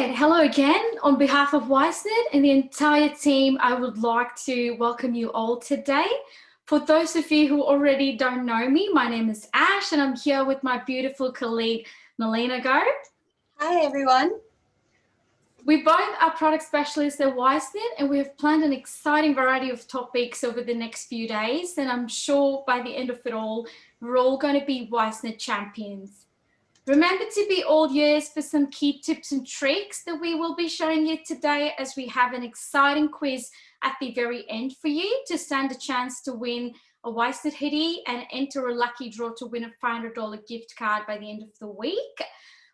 right, hello again. On behalf of Wisenet and the entire team, I would like to welcome you all today. For those of you who already don't know me, my name is Ash and I'm here with my beautiful colleague, Melina Go. Hi, everyone. We both are product specialists at Wisenet and we have planned an exciting variety of topics over the next few days. And I'm sure by the end of it all, we're all going to be Wisenet champions. Remember to be all ears for some key tips and tricks that we will be showing you today, as we have an exciting quiz at the very end for you to stand a chance to win a Wisenet hoodie and enter a lucky draw to win a $500 gift card by the end of the week.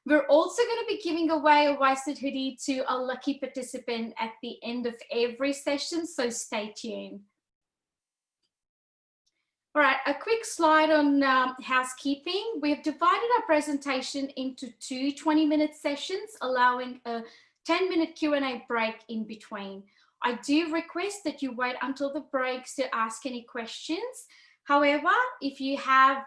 We're also going to be giving away a Wisenet hoodie to a lucky participant at the end of every session, so stay tuned. All right, a quick slide on housekeeping. We have divided our presentation into two 20-minute sessions, allowing a 10-minute Q&A break in between. I do request that you wait until the breaks to ask any questions. However, if you have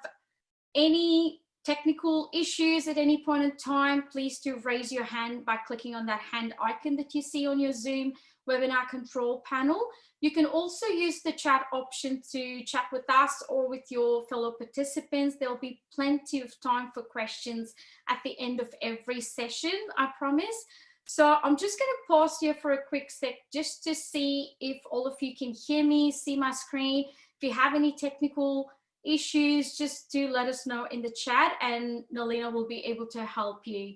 any technical issues at any point in time, please do raise your hand by clicking on that hand icon that you see on your Zoom webinar control panel. You can also use the chat option to chat with us or with your fellow participants. There'll be plenty of time for questions at the end of every session, I promise. So I'm just going to pause here for a quick sec just to see if all of you can hear me, see my screen. If you have any technical issues, just do let us know in the chat and Nalina will be able to help you.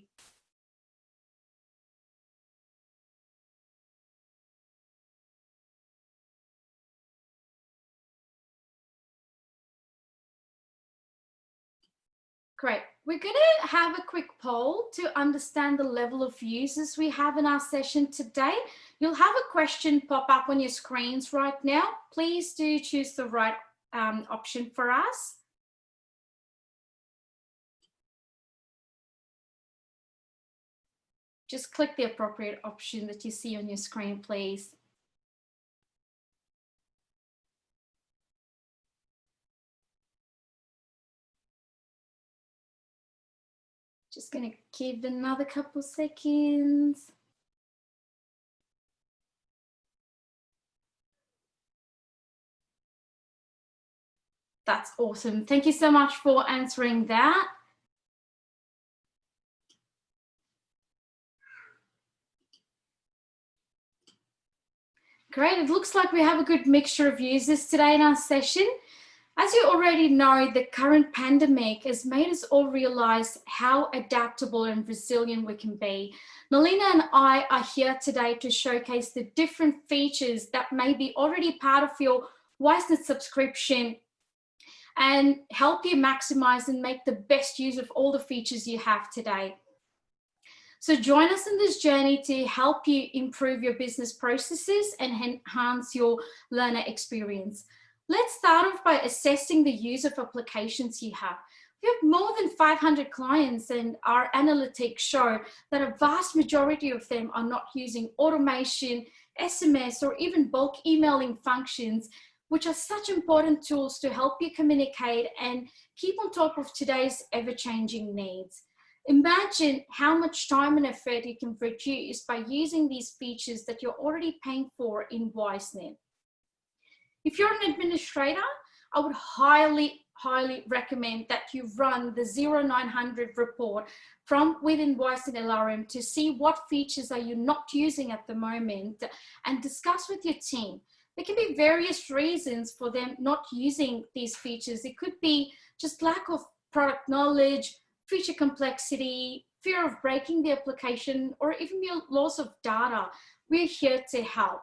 Great. We're going to have a quick poll to understand the level of users we have in our session today. You'll have a question pop up on your screens right now. Please do choose the right option for us. Just click the appropriate option that you see on your screen, please. Just going to give another couple seconds. That's awesome. Thank you so much for answering that. Great. It looks like we have a good mixture of users today in our session. As you already know, the current pandemic has made us all realize how adaptable and resilient we can be. Melina and I are here today to showcase the different features that may be already part of your Wisenet subscription and help you maximize and make the best use of all the features you have today. So join us in this journey to help you improve your business processes and enhance your learner experience. Let's start off by assessing the use of applications you have. We have more than 500 clients and our analytics show that a vast majority of them are not using automation, SMS, or even bulk emailing functions, which are such important tools to help you communicate and keep on top of today's ever-changing needs. Imagine how much time and effort you can reduce by using these features that you're already paying for in Wisenet. If you're an administrator, I would highly recommend that you run the 0900 report from within Wisenet LRM to see what features are you not using at the moment and discuss with your team. There can be various reasons for them not using these features. It could be just lack of product knowledge, feature complexity, fear of breaking the application, or even your loss of data. We're here to help.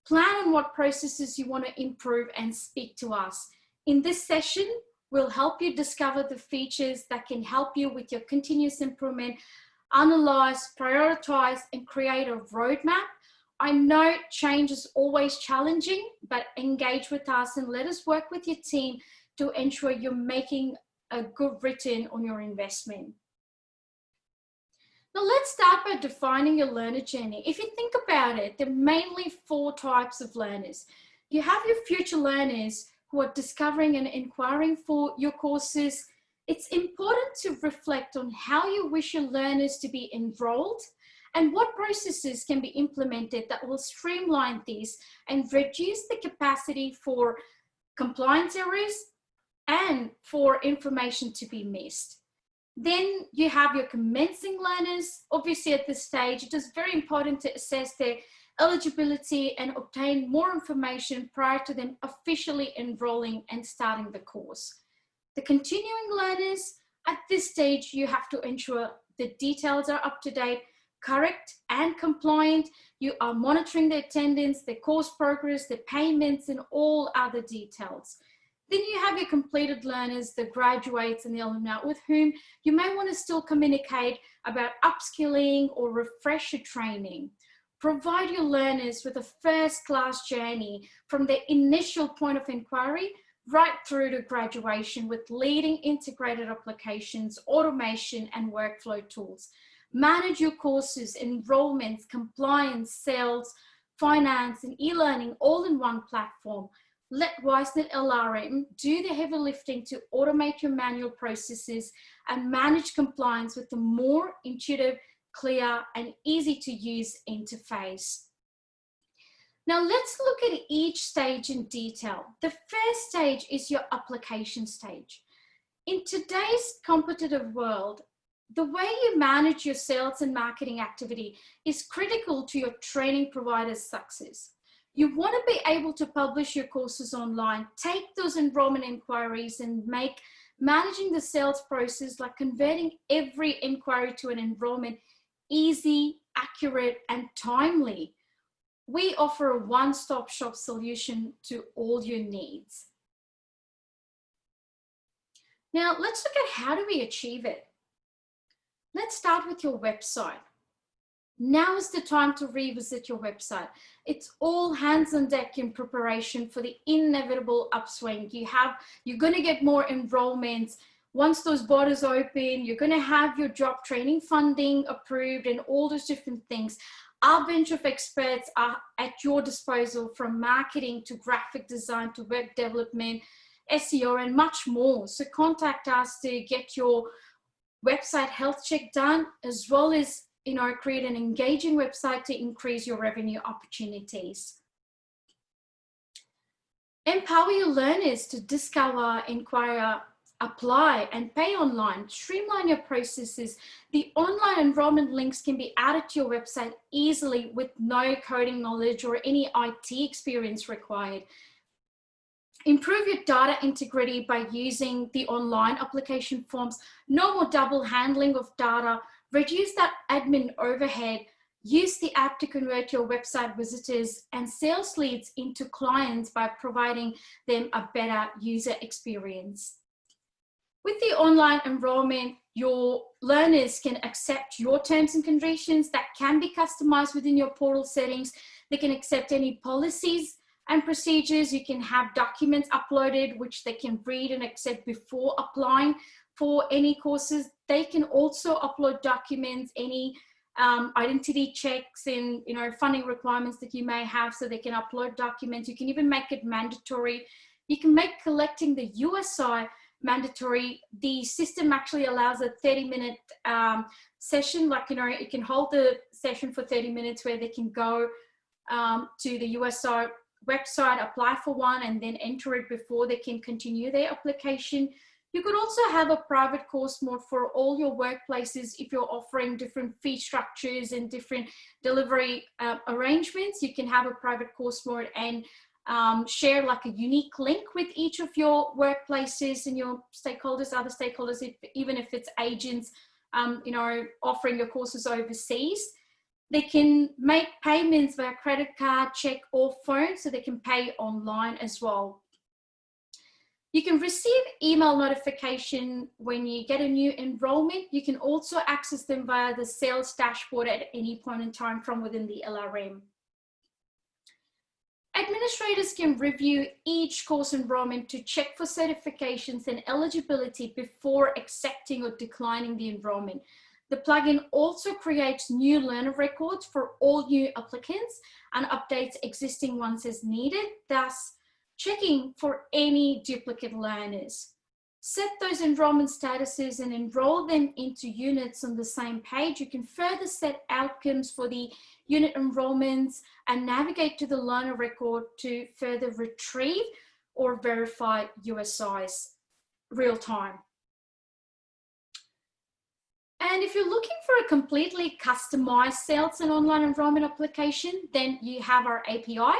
Plan on what processes you want to improve and speak to us. In this session, we'll help you discover the features that can help you with your continuous improvement, analyze, prioritize, and create a roadmap. I know change is always challenging, but engage with us and let us work with your team to ensure you're making a good return on your investment. Now let's start by defining your learner journey. If you think about it, there are mainly 4 types of learners. You have your future learners who are discovering and inquiring for your courses. It's important to reflect on how you wish your learners to be enrolled and what processes can be implemented that will streamline these and reduce the capacity for compliance errors and for information to be missed. Then you have your commencing learners. Obviously at this stage, it is very important to assess their eligibility and obtain more information prior to them officially enrolling and starting the course. The continuing learners, at this stage, you have to ensure the details are up to date, correct and compliant. You are monitoring the attendance, the course progress, the payments, and all other details. Then you have your completed learners, the graduates and the alumni with whom you may want to still communicate about upskilling or refresher training. Provide your learners with a first-class journey from their initial point of inquiry right through to graduation with leading integrated applications, automation, and workflow tools. Manage your courses, enrollments, compliance, sales, finance, and e-learning all in one platform. Let Wisenet LRM do the heavy lifting to automate your manual processes and manage compliance with a more intuitive, clear, and easy to use interface. Now let's look at each stage in detail. The first stage is your application stage. In today's competitive world, the way you manage your sales and marketing activity is critical to your training provider's success. You want to be able to publish your courses online, take those enrollment inquiries and make managing the sales process, like converting every inquiry to an enrollment, easy, accurate, and timely. We offer a one-stop shop solution to all your needs. Now let's look at how do we achieve it. Let's start with your website. Now is the time to revisit your website. It's all hands on deck in preparation for the inevitable upswing. You're going to get more enrollments. Once those borders open, you're going to have your job training funding approved and all those different things. Our bench of experts are at your disposal, from marketing to graphic design to web development, SEO, and much more. So contact us to get your website health check done, as well as create an engaging website to increase your revenue opportunities. Empower your learners to discover, inquire, apply, and pay online. Streamline your processes. The online enrollment links can be added to your website easily with no coding knowledge or any IT experience required. Improve your data integrity by using the online application forms. No more double handling of data. Reduce that admin overhead. Use the app to convert your website visitors and sales leads into clients by providing them a better user experience. With the online enrollment, your learners can accept your terms and conditions that can be customized within your portal settings. They can accept any policies and procedures. You can have documents uploaded which they can read and accept before applying for any courses. They can also upload documents, any identity checks and funding requirements that you may have, so they can upload documents. You can even make it mandatory. You can make collecting the USI mandatory. The system actually allows a 30-minute session, it can hold the session for 30 minutes where they can go to the USI website, apply for one, and then enter it before they can continue their application. You could also have a private course mode for all your workplaces if you're offering different fee structures and different delivery arrangements. You can have a private course mode and share like a unique link with each of your workplaces and your stakeholders, other stakeholders, even if it's agents, offering your courses overseas. They can make payments via credit card, check, or phone, so they can pay online as well. You can receive email notification when you get a new enrollment. You can also access them via the sales dashboard at any point in time from within the LRM. Administrators can review each course enrollment to check for certifications and eligibility before accepting or declining the enrollment. The plugin also creates new learner records for all new applicants and updates existing ones as needed, thus checking for any duplicate learners. set those enrollment statuses and enroll them into units on the same page. You can further set outcomes for the unit enrollments and navigate to the learner record to further retrieve or verify USIs real time. And if you're looking for a completely customized sales and online enrollment application, then you have our API.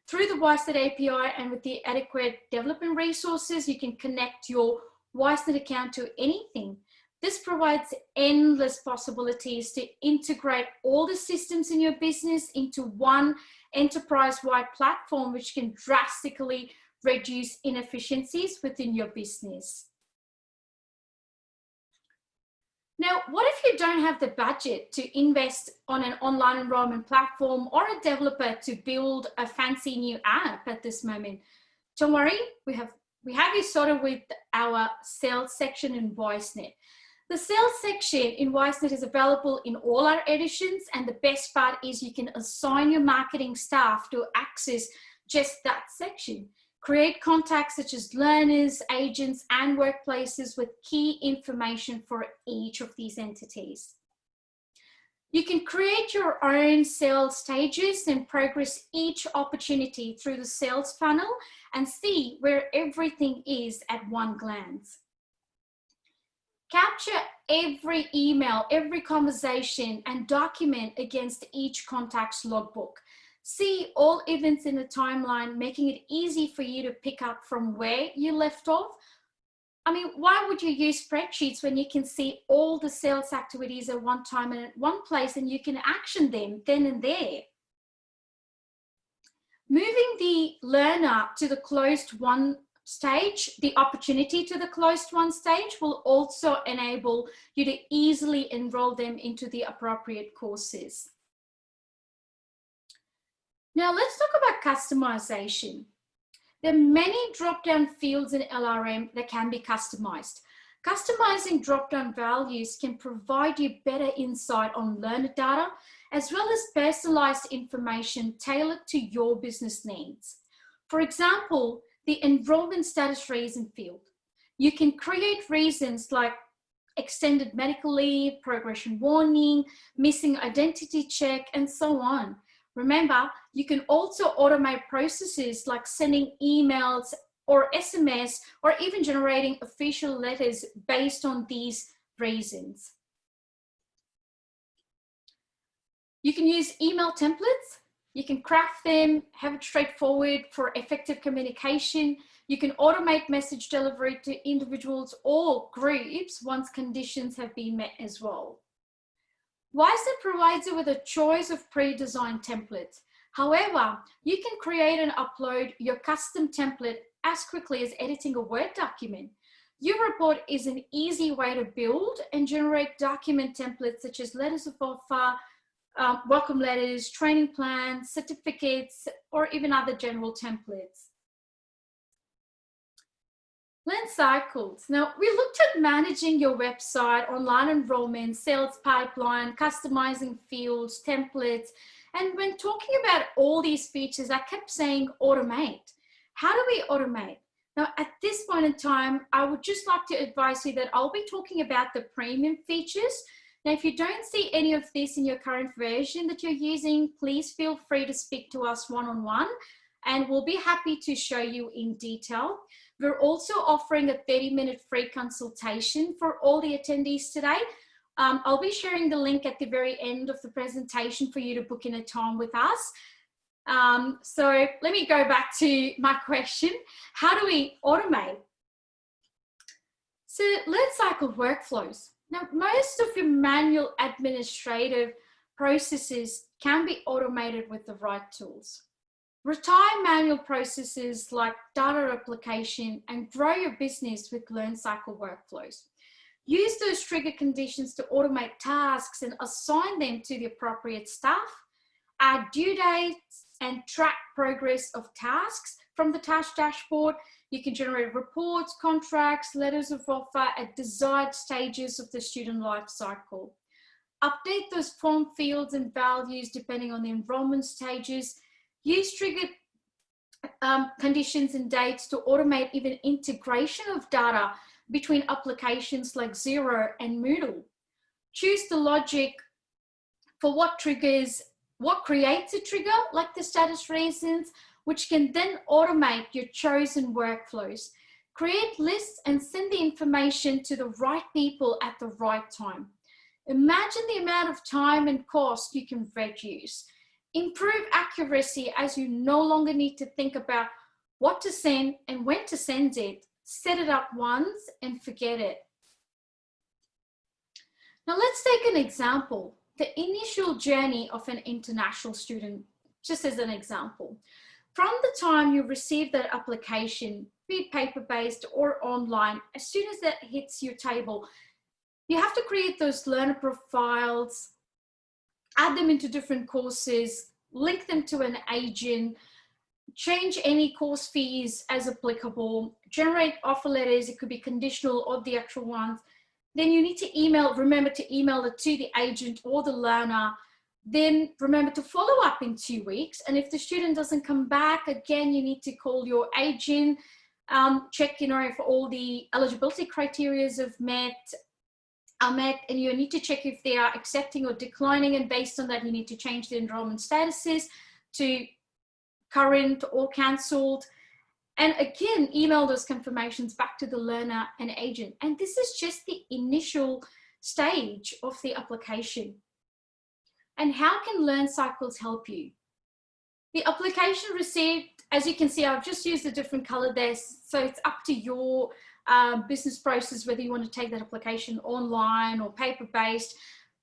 Through the Wisenet API and with the adequate development resources, you can connect your Wisenet account to anything. This provides endless possibilities to integrate all the systems in your business into one enterprise-wide platform, which can drastically reduce inefficiencies within your business. Now, what if you don't have the budget to invest on an online enrollment platform or a developer to build a fancy new app at this moment? Don't worry, we have you sorted with our sales section in Wisenet. The sales section in Wisenet is available in all our editions, and the best part is you can assign your marketing staff to access just that section. Create contacts such as learners, agents, and workplaces with key information for each of these entities. You can create your own sales stages and progress each opportunity through the sales funnel and see where everything is at one glance. Capture every email, every conversation, and document against each contact's logbook. See all events in a timeline, making it easy for you to pick up from where you left off. I mean, why would you use spreadsheets when you can see all the sales activities at one time and at one place, and you can action them then and there? Moving the learner to the closed one stage, the opportunity to the closed one stage, will also enable you to easily enroll them into the appropriate courses. Now let's talk about customization. There are many drop-down fields in LRM that can be customized. Customizing drop-down values can provide you better insight on learner data, as well as personalized information tailored to your business needs. For example, the enrollment status reason field. You can create reasons like extended medical leave, progression warning, missing identity check, and so on. Remember, you can also automate processes like sending emails or SMS, or even generating official letters based on these reasons. You can use email templates. You can craft them, have it straightforward for effective communication. You can automate message delivery to individuals or groups once conditions have been met as well. Wisenet provides you with a choice of pre-designed templates. However, you can create and upload your custom template as quickly as editing a Word document. Your report is an easy way to build and generate document templates such as letters of offer, welcome letters, training plans, certificates, or even other general templates. Learncycles. Now, we looked at managing your website, online enrollment, sales pipeline, customizing fields, templates, and when talking about all these features, I kept saying automate. How do we automate? Now, at this point in time, I would just like to advise you that I'll be talking about the premium features. Now, if you don't see any of this in your current version that you're using, please feel free to speak to us one-on-one, and we'll be happy to show you in detail. We're also offering a 30-minute free consultation for all the attendees today. I'll be sharing the link at the very end of the presentation for you to book in a time with us. So let me go back to my question. How do we automate? So Learncycle workflows. Now, most of your manual administrative processes can be automated with the right tools. Retire manual processes like data replication and grow your business with Learncycle workflows. Use those trigger conditions to automate tasks and assign them to the appropriate staff. Add due dates and track progress of tasks from the task dashboard. You can generate reports, contracts, letters of offer at desired stages of the student life cycle. Update those form fields and values depending on the enrollment stages. Use trigger conditions and dates to automate even integration of data between applications like Xero and Moodle. Choose the logic for what creates a trigger, like the status reasons, which can then automate your chosen workflows. Create lists and send the information to the right people at the right time. Imagine the amount of time and cost you can reduce. Improve accuracy as you no longer need to think about what to send and when to send it. Set it up once and forget it. Now let's take an example, the initial journey of an international student, just as an example. From the time you receive that application, be it paper-based or online, as soon as that hits your table, you have to create those learner profiles, add them into different courses, link them to an agent, change any course fees as applicable, generate offer letters, it could be conditional or the actual ones. Then you need to remember to email it to the agent or the learner. Then remember to follow up in 2 weeks. And if the student doesn't come back, again, you need to call your agent, check, if all the eligibility criteria are met, and you need to check if they are accepting or declining. And based on that, you need to change the enrollment statuses to current or cancelled. And again, email those confirmations back to the learner and agent. And this is just the initial stage of the application. And how can Learncycles help you? The application received, as you can see, I've just used a different color there. So it's up to your business process, whether you want to take that application online or paper-based.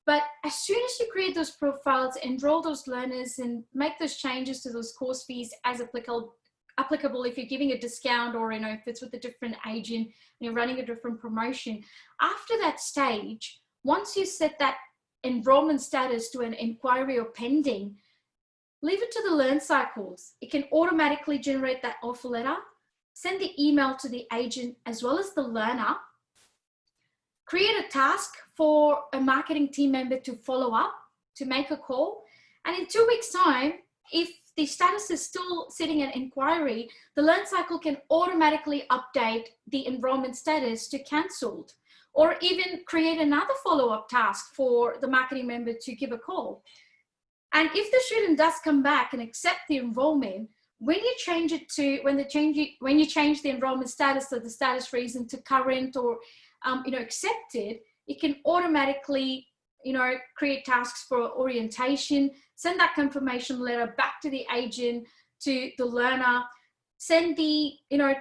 But as soon as you create those profiles, enroll those learners and make those changes to those course fees as applicable if you're giving a discount, or if it's with a different agent and you're running a different promotion. After that stage, once you set that enrollment status to an inquiry or pending, leave it to the Learncycles. It can automatically generate that offer letter, send the email to the agent as well as the learner, create a task for a marketing team member to follow up, to make a call. And in 2 weeks' time, if the status is still sitting at inquiry, the Learncycle can automatically update the enrollment status to cancelled, or even create another follow-up task for the marketing member to give a call. And if the student does come back and accept the enrollment, when you change the enrollment status or the status reason to current or accepted, it can automatically create tasks for orientation, send that confirmation letter back to the agent, to the learner, send the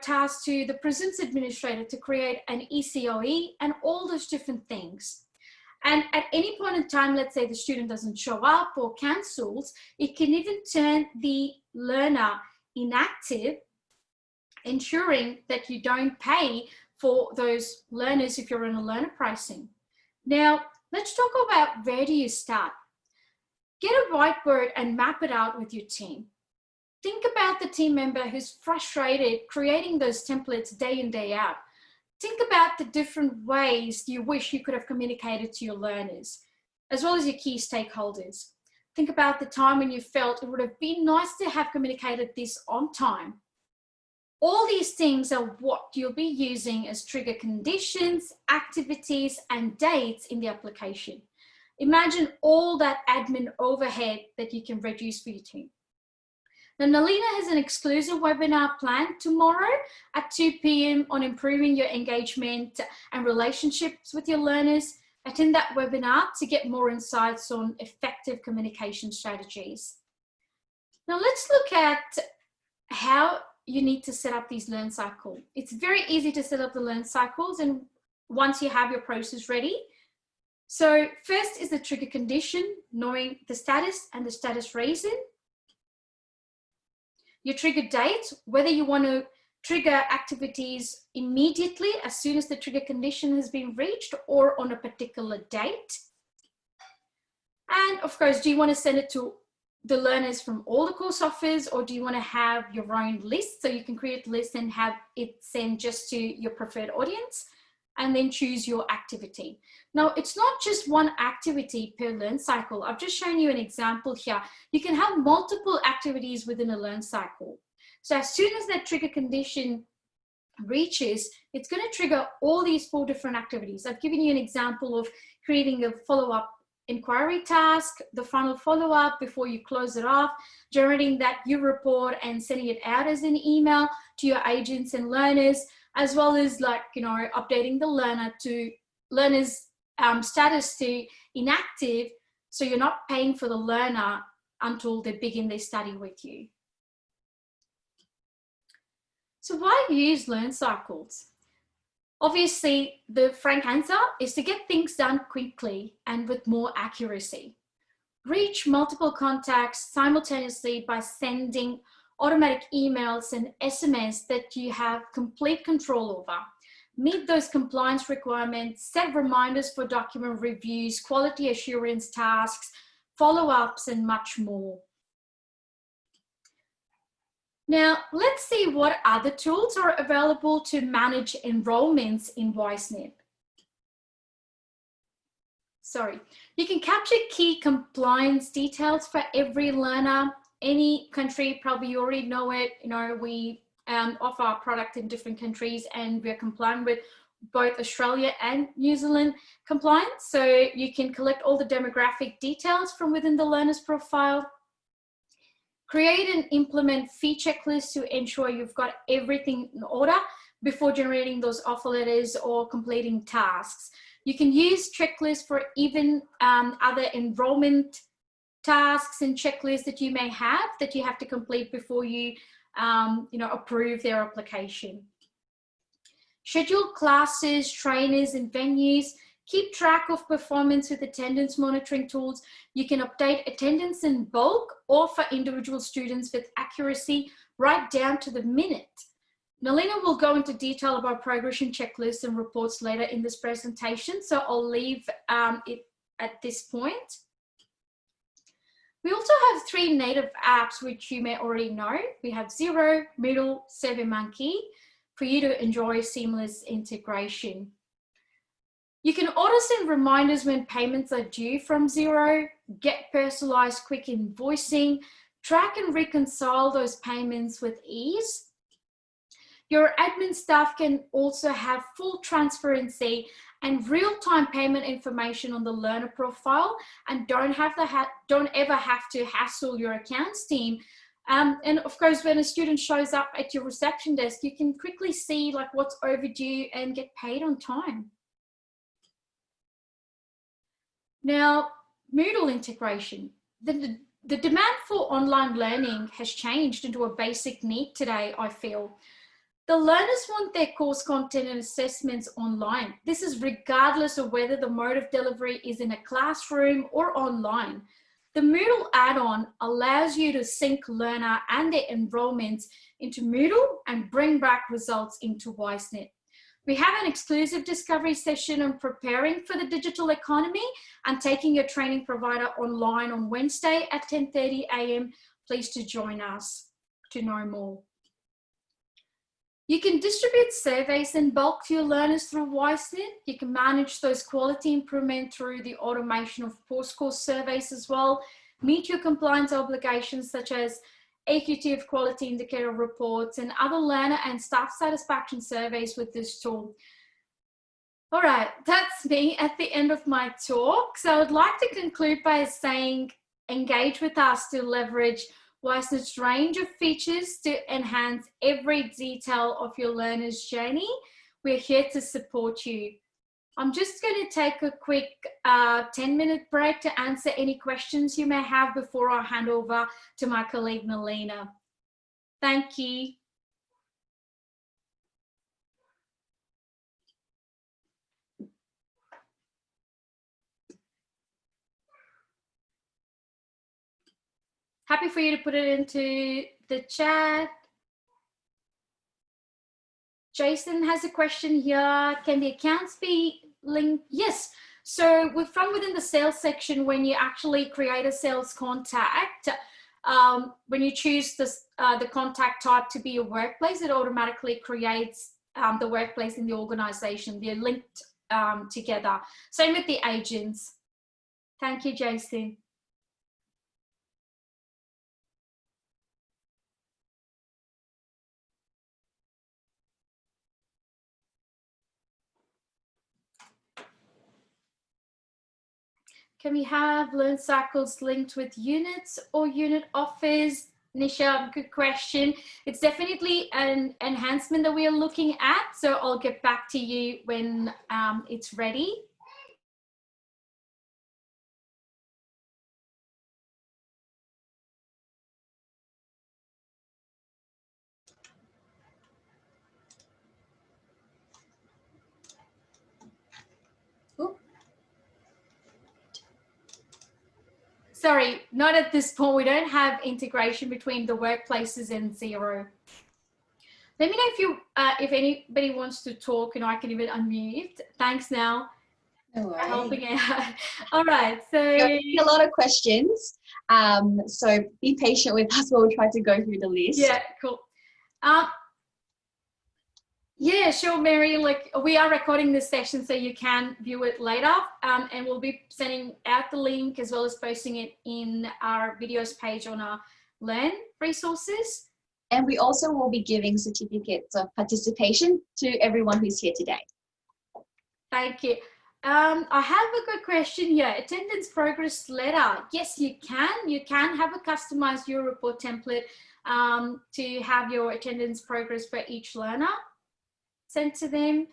task to the presence administrator to create an ECOE, and all those different things. And at any point in time, let's say the student doesn't show up or cancels, it can even turn the learner inactive, ensuring that you don't pay for those learners if you're in a learner pricing. Now, let's talk about where do you start. Get a whiteboard and map it out with your team. Think about the team member who's frustrated creating those templates day in, day out. Think about the different ways you wish you could have communicated to your learners, as well as your key stakeholders. Think about the time when you felt it would have been nice to have communicated this on time. All these things are what you'll be using as trigger conditions, activities, and dates in the application. Imagine all that admin overhead that you can reduce for your team. Now, Nalina has an exclusive webinar planned tomorrow at 2 p.m. on improving your engagement and relationships with your learners. Attend that webinar to get more insights on effective communication strategies. Now, let's look at how you need to set up these Learncycles. It's very easy to set up the Learncycles, and once you have your process ready. So first is the trigger condition, knowing the status and the status reason. Your trigger date, whether you want to trigger activities immediately as soon as the trigger condition has been reached or on a particular date. And of course, do you want to send it to the learners from all the course offers, or do you want to have your own list? So you can create a list and have it send just to your preferred audience, and then choose your activity. Now, it's not just one activity per Learncycle. I've just shown you an example here. You can have multiple activities within a Learncycle. So as soon as that trigger condition reaches, it's going to trigger all these 4 different activities. I've given you an example of creating a follow-up inquiry task, the final follow-up before you close it off, generating that U report and sending it out as an email to your agents and learners, as well as updating the learner's status to inactive, so you're not paying for the learner until they begin their study with you. So why use Learncycles? Obviously, the frank answer is to get things done quickly and with more accuracy. Reach multiple contacts simultaneously by sending automatic emails and SMS that you have complete control over. Meet those compliance requirements, set reminders for document reviews, quality assurance tasks, follow-ups, and much more. Now, let's see what other tools are available to manage enrollments in Wisenet. You can capture key compliance details for every learner. Any country, probably you already know it, we offer our product in different countries and we're compliant with both Australia and New Zealand compliance. So you can collect all the demographic details from within the learner's profile. Create and implement fee checklists to ensure you've got everything in order before generating those offer letters or completing tasks. You can use checklists for even other enrollment tasks and checklists that you may have that you have to complete before you, approve their application. Schedule classes, trainers, and venues. Keep track of performance with attendance monitoring tools. You can update attendance in bulk or for individual students with accuracy right down to the minute. Nalina will go into detail about progression checklists and reports later in this presentation, so I'll leave it at this point. We also have 3 native apps which you may already know. We have Xero, Moodle, SurveyMonkey for you to enjoy seamless integration. You can auto send reminders when payments are due from Xero, get personalized quick invoicing, track and reconcile those payments with ease. Your admin staff can also have full transparency and real-time payment information on the learner profile and don't ever have to hassle your accounts team. And of course, when a student shows up at your reception desk, you can quickly see what's overdue and get paid on time. Now, Moodle integration. The demand for online learning has changed into a basic need today, I feel. The learners want their course content and assessments online. This is regardless of whether the mode of delivery is in a classroom or online. The Moodle add-on allows you to sync learner and their enrollments into Moodle and bring back results into Wisenet. We have an exclusive discovery session on preparing for the digital economy and taking your training provider online on Wednesday at 10:30 a.m. Please to join us to know more. You can distribute surveys in bulk to your learners through Wisenet. You can manage those quality improvement through the automation of post-course surveys as well. Meet your compliance obligations such as AQT of quality indicator reports and other learner and staff satisfaction surveys with this tool. All right, that's me at the end of my talk. So I'd like to conclude by saying, engage with us to leverage Wisenet's range of features to enhance every detail of your learner's journey. We're here to support you. I'm just going to take a quick 10-minute break to answer any questions you may have before I hand over to my colleague, Nalina. Thank you. Happy for you to put it into the chat. Jason has a question here. Can the accounts be linked? Yes. So from within the sales section, when you actually create a sales contact, when you choose this, the contact type to be a workplace, it automatically creates the workplace in the organization. They're linked together. Same with the agents. Thank you, Jason. Can we have Learncycles linked with units or unit offers? Nisha, good question. It's definitely an enhancement that we are looking at. So I'll get back to you when it's ready. Sorry, not at this point. We don't have integration between the workplaces and Xero. Let me know if anybody wants to talk, and I can even unmute. Thanks now for helping out. All right, so a lot of questions. So be patient with us while we try to go through the list. Yeah, cool. Yeah, sure, Mary. Like, we are recording this session so you can view it later, and we'll be sending out the link as well as posting it in our videos page on our Learn resources. And we also will be giving certificates of participation to everyone who's here today. Thank you. I have a good question here. Attendance progress letter. Yes, you can. You can have a customized your report template to have your attendance progress for each learner sent to them.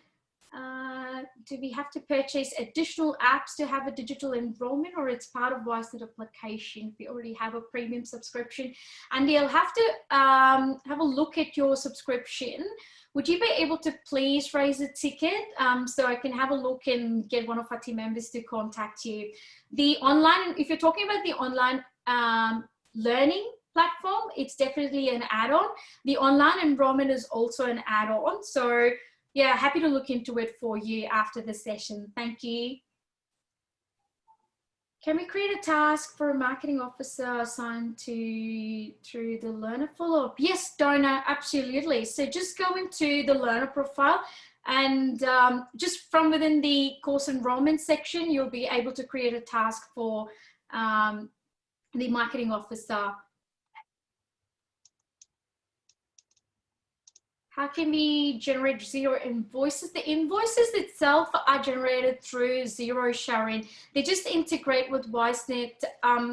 Do we have to purchase additional apps to have a digital enrollment, or it's part of Wisenet application if you already have a premium subscription? And you'll have to have a look at your subscription. Would you be able to please raise a ticket so I can have a look and get one of our team members to contact you? The online, if you're talking about the online learning platform, it's definitely an add-on. The online enrollment is also an add-on. So yeah, happy to look into it for you after the session. Thank you. Can we create a task for a marketing officer assigned through the learner follow-up? Yes, Donna, absolutely. So just go into the learner profile, and just from within the course enrollment section, you'll be able to create a task for the marketing officer. How can we generate Xero invoices? The invoices itself are generated through Xero, Sharon. They just integrate with Wisenet.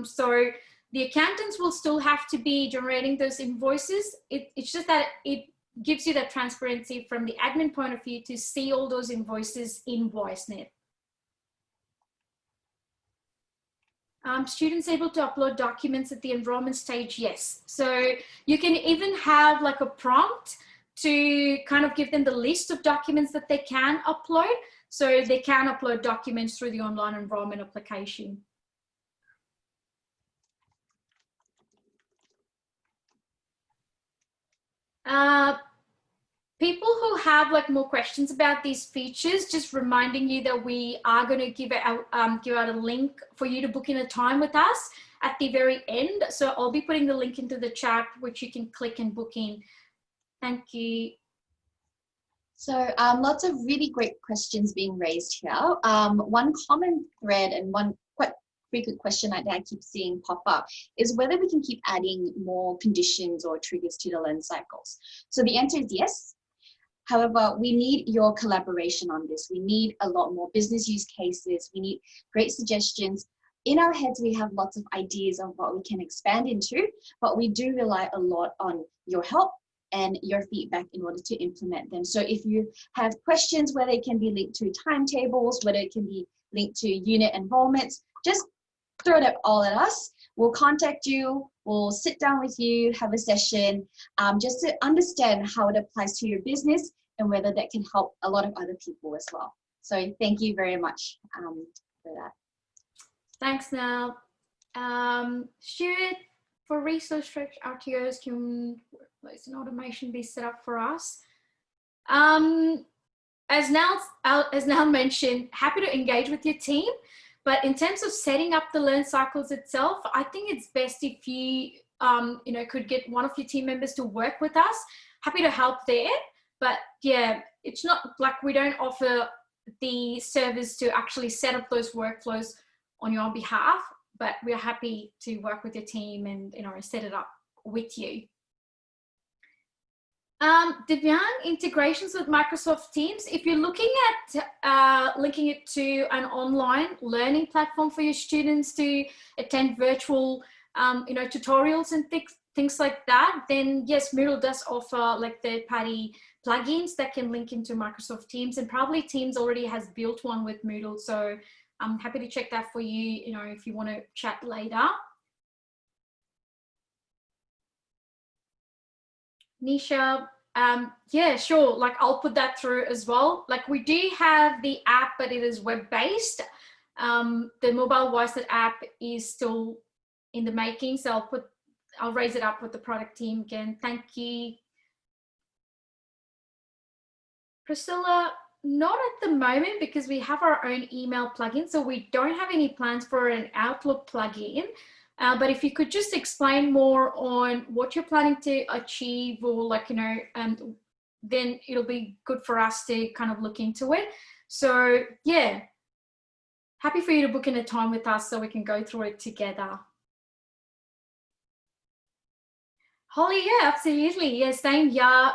So the accountants will still have to be generating those invoices. It's just that it gives you that transparency from the admin point of view to see all those invoices in Wisenet. Students able to upload documents at the enrollment stage? Yes. So you can even have like a prompt to kind of give them the list of documents that they can upload. So they can upload documents through the online enrollment application. People who have like more questions about these features, just reminding you that we are going to give out a link for you to book in a time with us at the very end. So I'll be putting the link into the chat, which you can click and book in. Thank you. So lots of really great questions being raised here. One common thread and one quite frequent question that I keep seeing pop up is whether we can keep adding more conditions or triggers to the Learncycles. So the answer is yes. However, we need your collaboration on this. We need a lot more business use cases. We need great suggestions. In our heads, we have lots of ideas of what we can expand into, but we do rely a lot on your help and your feedback in order to implement them. So if you have questions, whether it can be linked to timetables, whether it can be linked to unit enrollments, just throw it all at us. We'll contact you, we'll sit down with you, have a session, just to understand how it applies to your business and whether that can help a lot of other people as well. So thank you very much for that. Thanks, Nell. Stuart, for resource stretch RTOs, can an automation be set up for us? As Nell mentioned, happy to engage with your team, but in terms of setting up the Learncycles itself, I think it's best if you could get one of your team members to work with us. Happy to help there, but yeah, it's not like we don't offer the service to actually set up those workflows on your behalf, but we're happy to work with your team and set it up with you. Divyang, integrations with Microsoft Teams. If you're looking at linking it to an online learning platform for your students to attend virtual, tutorials and things like that, then yes, Moodle does offer like third-party plugins that can link into Microsoft Teams, and probably Teams already has built one with Moodle. So I'm happy to check that for you, if you want to chat later. Nisha, yeah, sure. Like I'll put that through as well. Like we do have the app, but it is web-based. The mobile Wisenet app is still in the making, so I'll raise it up with the product team again. Thank you. Priscilla, not at the moment because we have our own email plugin, so we don't have any plans for an Outlook plugin. But if you could just explain more on what you're planning to achieve, or then it'll be good for us to kind of look into it. So yeah, happy for you to book in a time with us so we can go through it together. Holly, yeah, absolutely. Yeah, same. Yeah.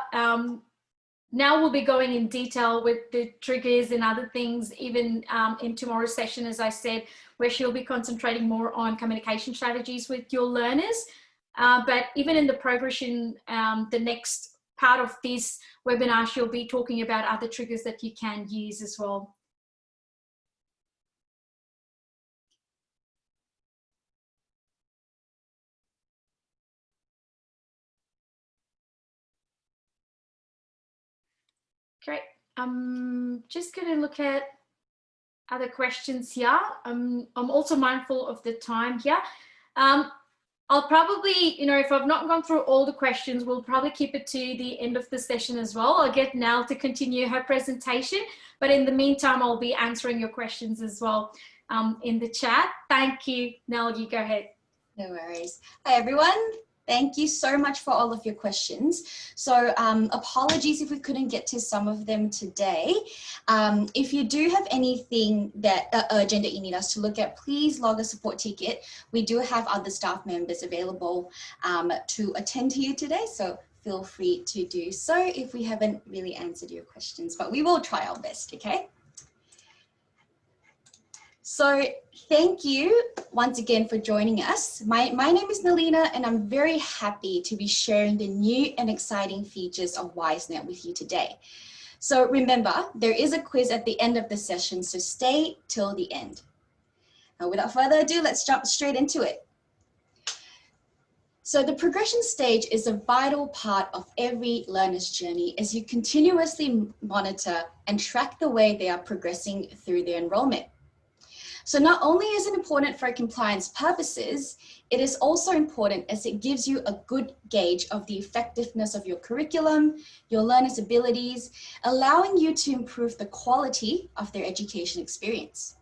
Now we'll be going in detail with the triggers and other things, even in tomorrow's session, as I said, where she'll be concentrating more on communication strategies with your learners. But even in the progression, the next part of this webinar, she'll be talking about other triggers that you can use as well. Great. I'm just going to look at other questions here. I'm also mindful of the time here. I'll probably, if I've not gone through all the questions, we'll probably keep it to the end of the session as well. I'll get Nell to continue her presentation, but in the meantime, I'll be answering your questions as well in the chat. Thank you. Nell, you go ahead. No worries. Hi, everyone. Thank you so much for all of your questions. So apologies if we couldn't get to some of them today. If you do have anything that urgent that you need us to look at, please log a support ticket. We do have other staff members available to attend to you today. So feel free to do so if we haven't really answered your questions, but we will try our best, okay? So thank you once again for joining us. My name is Nalina, and I'm very happy to be sharing the new and exciting features of Wisenet with you today. So remember, there is a quiz at the end of the session, so stay till the end. Now, without further ado, let's jump straight into it. So the progression stage is a vital part of every learner's journey as you continuously monitor and track the way they are progressing through their enrollment. So not only is it important for compliance purposes, it is also important as it gives you a good gauge of the effectiveness of your curriculum, your learners' abilities, allowing you to improve the quality of their education experience.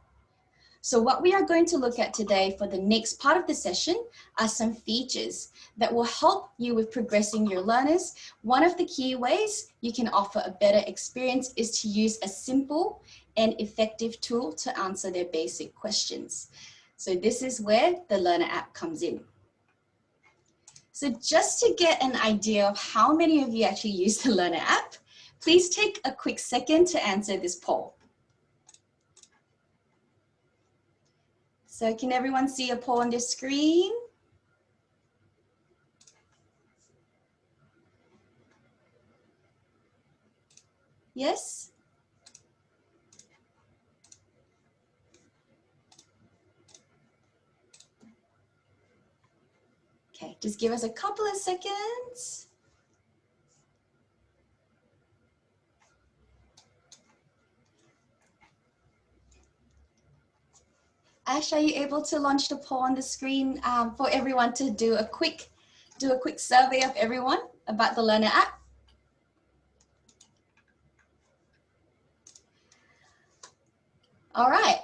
So what we are going to look at today for the next part of the session are some features that will help you with progressing your learners. One of the key ways you can offer a better experience is to use a simple and effective tool to answer their basic questions. So this is where the Learner app comes in. So just to get an idea of how many of you actually use the Learner app, please take a quick second to answer this poll. So can everyone see a poll on their screen? Yes? Okay, just give us a couple of seconds. Ash, are you able to launch the poll on the screen for everyone to do a quick survey of everyone about the Learner app? All right.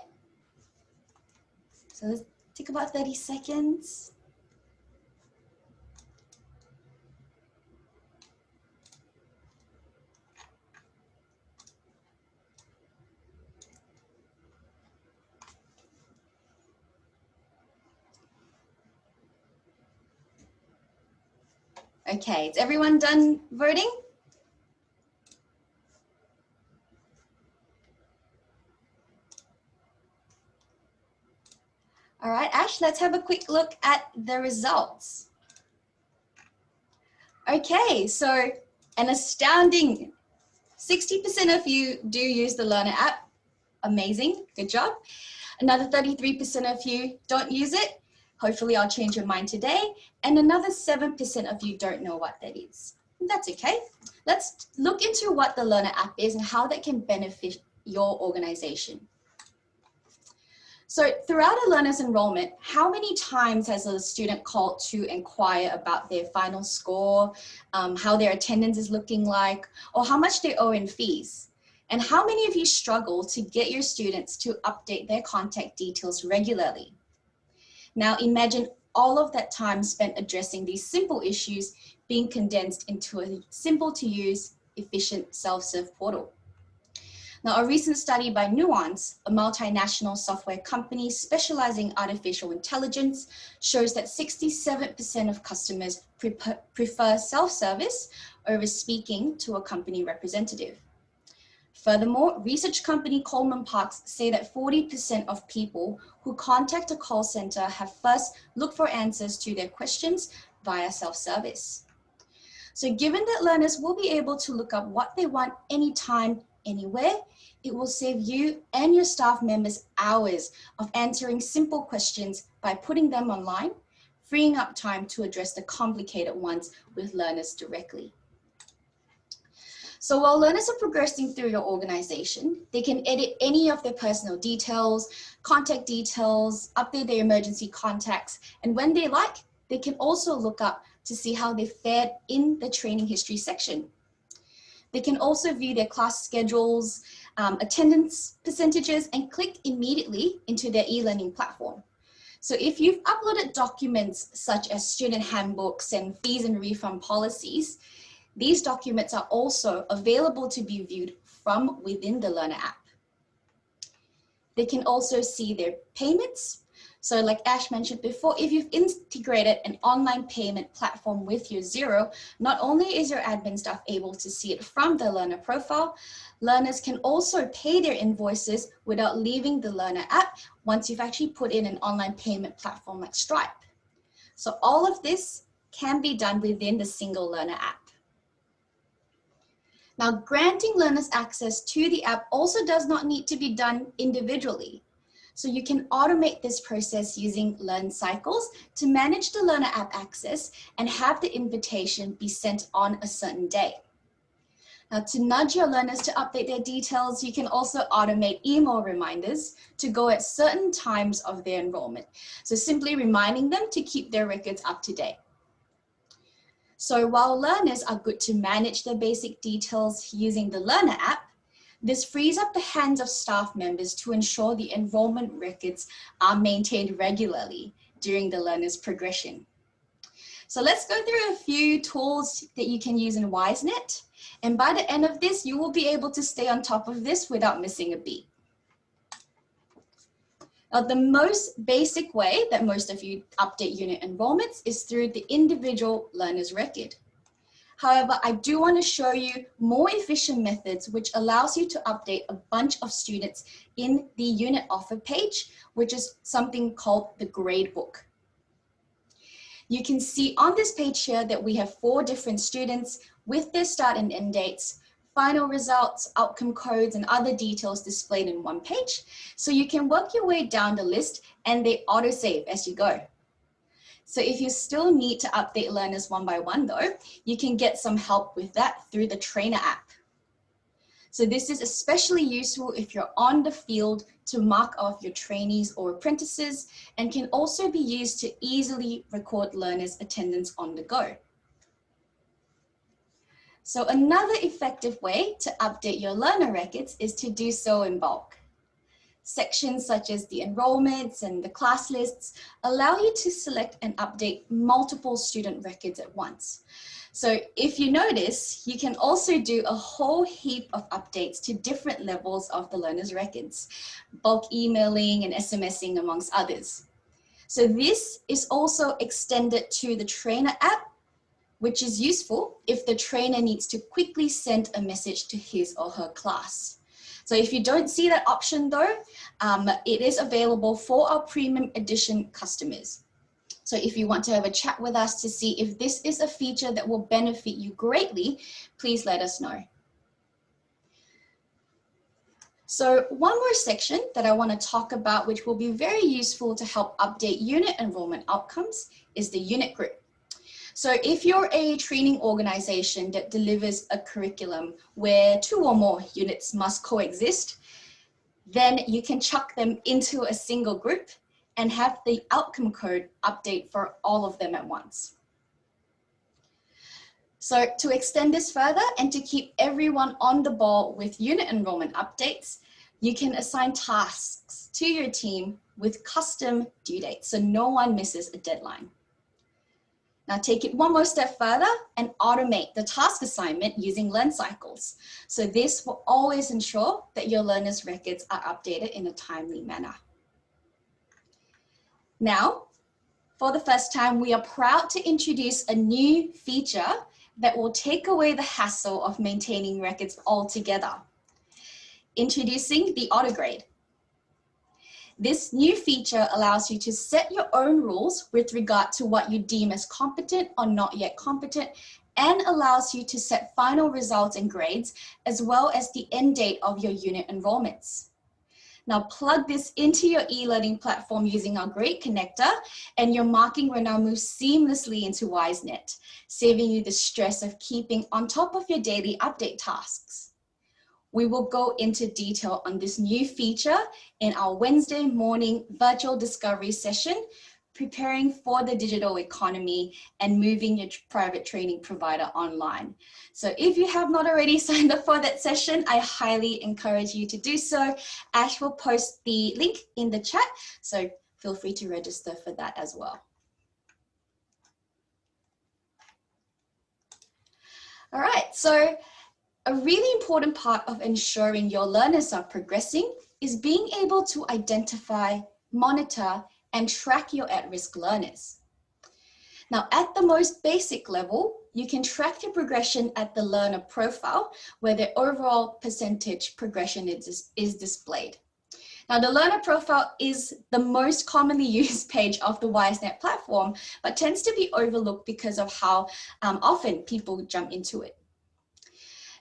So let's take about 30 seconds. Okay, is everyone done voting? All right, Ash, let's have a quick look at the results. Okay, so an astounding 60% of you do use the Learner app. Amazing, good job. Another 33% of you don't use it. Hopefully I'll change your mind today. And another 7% of you don't know what that is. That's okay. Let's look into what the Learner app is and how that can benefit your organization. So throughout a learner's enrollment, how many times has a student called to inquire about their final score, how their attendance is looking like, or how much they owe in fees? And how many of you struggle to get your students to update their contact details regularly? Now imagine all of that time spent addressing these simple issues being condensed into a simple to use, efficient self-serve portal. Now, a recent study by Nuance, a multinational software company specializing in artificial intelligence, shows that 67% of customers prefer self-service over speaking to a company representative. Furthermore, research company Coleman Parks say that 40% of people who contact a call center have first looked for answers to their questions via self-service. So given that learners will be able to look up what they want anytime, anywhere, it will save you and your staff members hours of answering simple questions by putting them online, freeing up time to address the complicated ones with learners directly. So while learners are progressing through your organization, they can edit any of their personal details, contact details, update their emergency contacts, and when they like, they can also look up to see how they fared in the training history section. They can also view their class schedules, attendance percentages, and click immediately into their e-learning platform. So if you've uploaded documents such as student handbooks and fees and refund policies, these documents are also available to be viewed from within the Learner app. They can also see their payments. So like Ash mentioned before, if you've integrated an online payment platform with your Xero, not only is your admin staff able to see it from the learner profile, learners can also pay their invoices without leaving the Learner app once you've actually put in an online payment platform like Stripe. So all of this can be done within the single Learner app. Now, granting learners access to the app also does not need to be done individually. So you can automate this process using Learncycles to manage the Learner app access and have the invitation be sent on a certain day. Now, to nudge your learners to update their details, you can also automate email reminders to go at certain times of their enrollment. So simply reminding them to keep their records up to date. So while learners are good to manage their basic details using the Learner app, this frees up the hands of staff members to ensure the enrollment records are maintained regularly during the learner's progression. So let's go through a few tools that you can use in Wisenet. And by the end of this, you will be able to stay on top of this without missing a beat. Now, the most basic way that most of you update unit enrollments is through the individual learner's record. However, I do want to show you more efficient methods which allows you to update a bunch of students in the unit offer page, which is something called the gradebook. You can see on this page here that we have 4 different students with their start and end dates, final results, outcome codes, and other details displayed in one page. So you can work your way down the list and they autosave as you go. So if you still need to update learners one by one though, you can get some help with that through the Trainer app. So this is especially useful if you're on the field to mark off your trainees or apprentices, and can also be used to easily record learners' attendance on the go. So another effective way to update your learner records is to do so in bulk. Sections such as the enrollments and the class lists allow you to select and update multiple student records at once. So if you notice, you can also do a whole heap of updates to different levels of the learner's records, bulk emailing and SMSing amongst others. So this is also extended to the Trainer app, which is useful if the trainer needs to quickly send a message to his or her class. So if you don't see that option though, it is available for our premium edition customers. So if you want to have a chat with us to see if this is a feature that will benefit you greatly, please let us know. So one more section that I want to talk about, which will be very useful to help update unit enrollment outcomes, is the unit group. So if you're a training organization that delivers a curriculum where 2 or more units must coexist, then you can chuck them into a single group and have the outcome code update for all of them at once. So to extend this further and to keep everyone on the ball with unit enrollment updates, you can assign tasks to your team with custom due dates so no one misses a deadline. Now take it one more step further and automate the task assignment using Learncycles. So this will always ensure that your learners' records are updated in a timely manner. Now, for the first time, we are proud to introduce a new feature that will take away the hassle of maintaining records altogether. Introducing the autograde. This new feature allows you to set your own rules with regard to what you deem as competent or not yet competent, and allows you to set final results and grades, as well as the end date of your unit enrollments. Now plug this into your e-learning platform using our great connector, and your marking will now move seamlessly into Wisenet, saving you the stress of keeping on top of your daily update tasks. We will go into detail on this new feature in our Wednesday morning virtual discovery session, preparing for the digital economy and moving your private training provider online. So if you have not already signed up for that session, I highly encourage you to do so. Ash will post the link in the chat, so feel free to register for that as well. All right, so a really important part of ensuring your learners are progressing is being able to identify, monitor, and track your at-risk learners. Now, at the most basic level, you can track your progression at the learner profile, where the overall percentage progression is displayed. Now, the learner profile is the most commonly used page of the Wisenet platform, but tends to be overlooked because of how often people jump into it.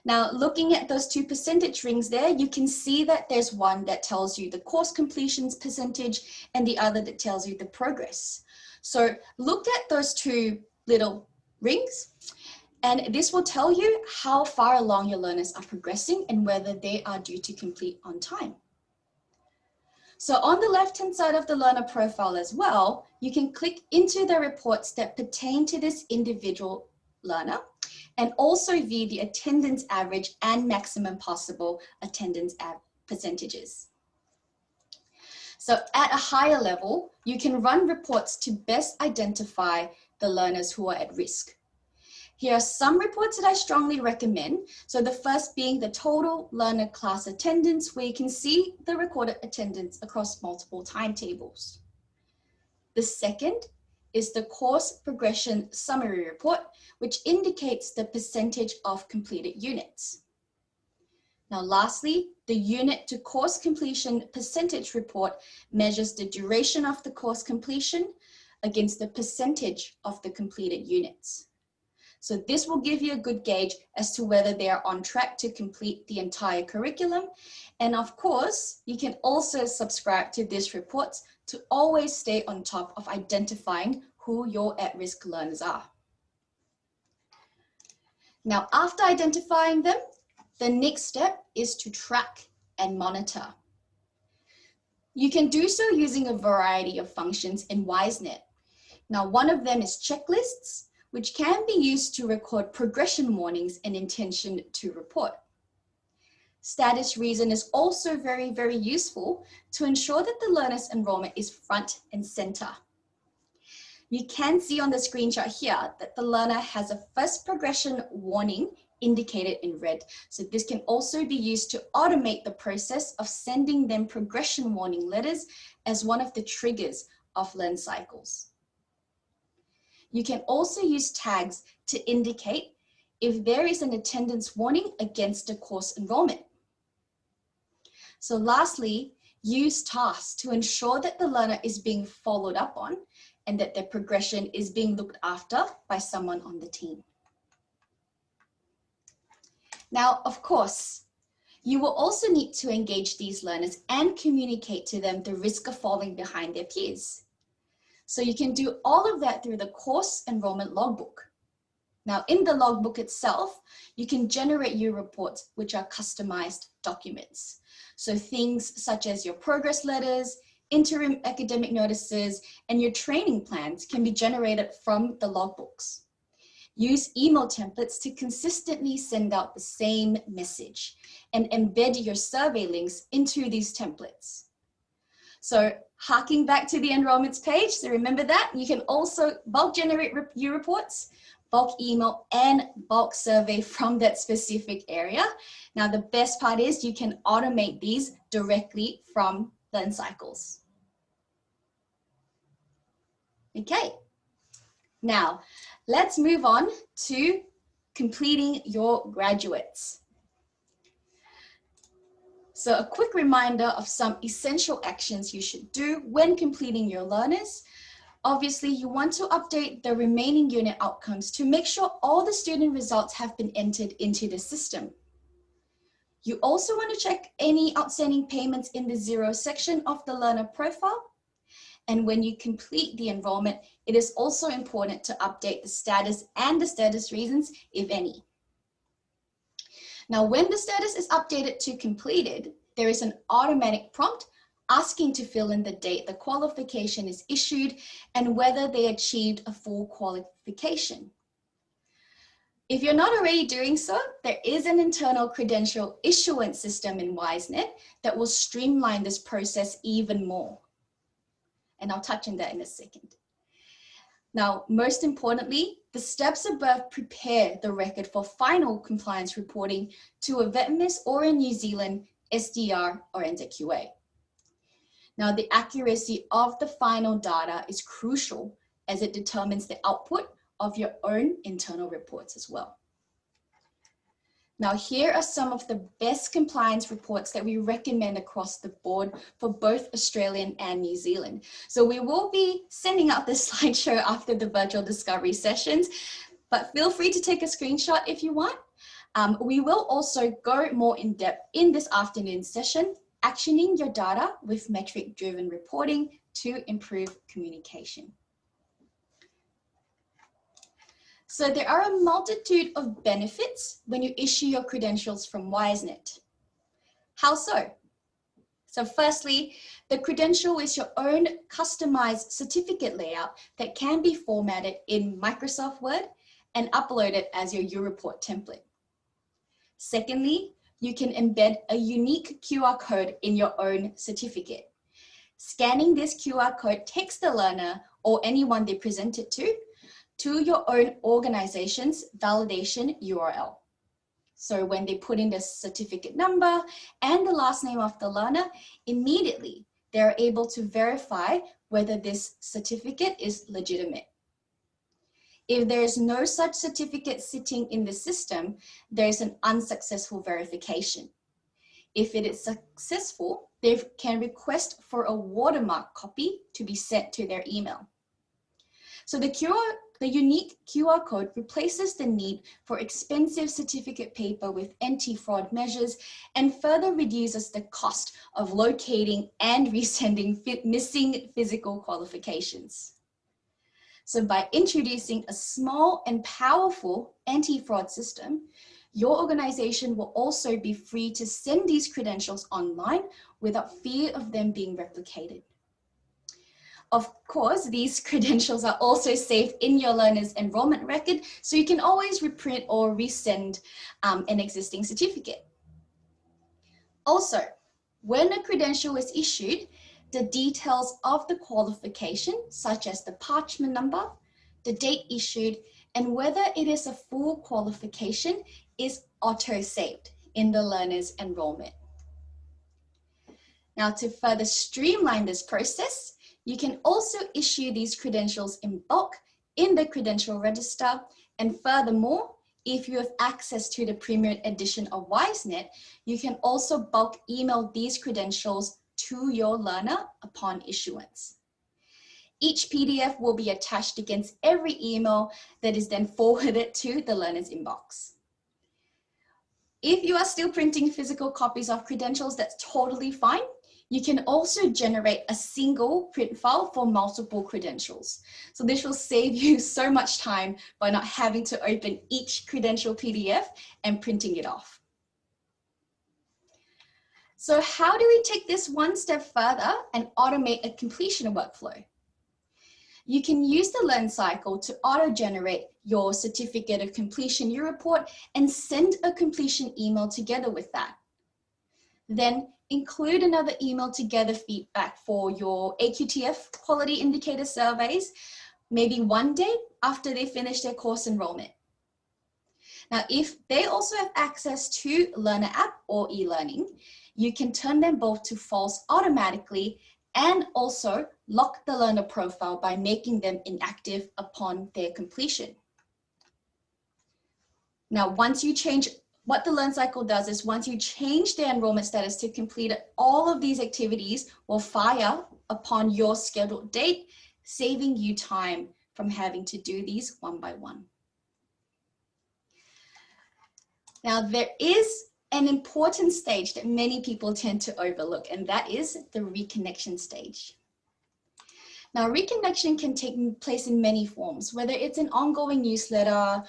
Now, looking at those 2 percentage rings there, you can see that there's one that tells you the course completions percentage and the other that tells you the progress. So look at those 2 little rings, and this will tell you how far along your learners are progressing and whether they are due to complete on time. So on the left-hand side of the learner profile as well, you can click into the reports that pertain to this individual learner, and also view the attendance average and maximum possible attendance percentages. So at a higher level, you can run reports to best identify the learners who are at risk. Here are some reports that I strongly recommend. So the first being the total learner class attendance, where you can see the recorded attendance across multiple timetables. The second is the course progression summary report, which indicates the percentage of completed units. Now, lastly, the unit to course completion percentage report measures the duration of the course completion against the percentage of the completed units. So this will give you a good gauge as to whether they are on track to complete the entire curriculum. And of course, you can also subscribe to these reports to always stay on top of identifying who your at-risk learners are. Now, after identifying them, the next step is to track and monitor. You can do so using a variety of functions in Wisenet. Now, one of them is checklists, which can be used to record progression warnings and intention to report. Status reason is also very, very useful to ensure that the learner's enrollment is front and center. You can see on the screenshot here that the learner has a first progression warning indicated in red. So this can also be used to automate the process of sending them progression warning letters as one of the triggers of Learncycles. You can also use tags to indicate if there is an attendance warning against a course enrollment. So lastly, use tasks to ensure that the learner is being followed up on and that their progression is being looked after by someone on the team. Now, of course, you will also need to engage these learners and communicate to them the risk of falling behind their peers. So you can do all of that through the course enrollment logbook. Now, in the logbook itself, you can generate your reports, which are customized documents. So things such as your progress letters, interim academic notices, and your training plans can be generated from the logbooks. Use email templates to consistently send out the same message and embed your survey links into these templates. So harking back to the enrollments page, so remember that you can also bulk generate your reports, bulk email and bulk survey from that specific area. Now, the best part is you can automate these directly from Learncycles. Okay, now let's move on to completing your graduates. So a quick reminder of some essential actions you should do when completing your learners. Obviously, you want to update the remaining unit outcomes to make sure all the student results have been entered into the system. You also want to check any outstanding payments in the 0 section of the learner profile. And when you complete the enrollment, it is also important to update the status and the status reasons, if any. Now, when the status is updated to completed, there is an automatic prompt asking to fill in the date the qualification is issued and whether they achieved a full qualification. If you're not already doing so, there is an internal credential issuance system in Wisenet that will streamline this process even more. And I'll touch on that in a second. Now, most importantly, the steps above prepare the record for final compliance reporting to a VETMIS or in New Zealand, SDR or NZQA. Now, the accuracy of the final data is crucial as it determines the output of your own internal reports as well. Now, here are some of the best compliance reports that we recommend across the board for both Australian and New Zealand. So we will be sending out this slideshow after the virtual discovery sessions, but feel free to take a screenshot if you want. We will also go more in depth in this afternoon session, actioning your data with metric-driven reporting to improve communication. So there are a multitude of benefits when you issue your credentials from Wisenet. How so? So firstly, the credential is your own customized certificate layout that can be formatted in Microsoft Word and uploaded as your U-Report template. Secondly, you can embed a unique QR code in your own certificate. Scanning this QR code takes the learner or anyone they present it to your own organization's validation URL. So when they put in the certificate number and the last name of the learner, immediately they're able to verify whether this certificate is legitimate. If there is no such certificate sitting in the system, there is an unsuccessful verification. If it is successful, they can request for a watermark copy to be sent to their email. So the unique QR code replaces the need for expensive certificate paper with anti-fraud measures and further reduces the cost of locating and resending missing physical qualifications. So by introducing a small and powerful anti-fraud system, your organization will also be free to send these credentials online without fear of them being replicated. Of course, these credentials are also saved in your learner's enrollment record, so you can always reprint or resend an existing certificate. Also, when a credential is issued, the details of the qualification, such as the parchment number, the date issued, and whether it is a full qualification is auto-saved in the learner's enrollment. Now, to further streamline this process, you can also issue these credentials in bulk in the credential register, and furthermore, if you have access to the premium edition of Wisenet, you can also bulk email these credentials to your learner upon issuance. Each PDF will be attached against every email that is then forwarded to the learner's inbox. If you are still printing physical copies of credentials, that's totally fine. You can also generate a single print file for multiple credentials. So this will save you so much time by not having to open each credential PDF and printing it off. So how do we take this one step further and automate a completion workflow? You can use the Learncycle to auto-generate your certificate of completion you report and send a completion email together with that. Then include another email to gather feedback for your AQTF quality indicator surveys, maybe one day after they finish their course enrollment. Now, if they also have access to Learner app or e-learning, you can turn them both to false automatically and also lock the learner profile by making them inactive upon their completion. Now, once you change, what the Learncycle does is once you change their enrollment status to completed, all of these activities will fire upon your scheduled date, saving you time from having to do these one by one. Now, there is an important stage that many people tend to overlook, and that is the reconnection stage. Now, reconnection can take place in many forms, whether it's an ongoing newsletter,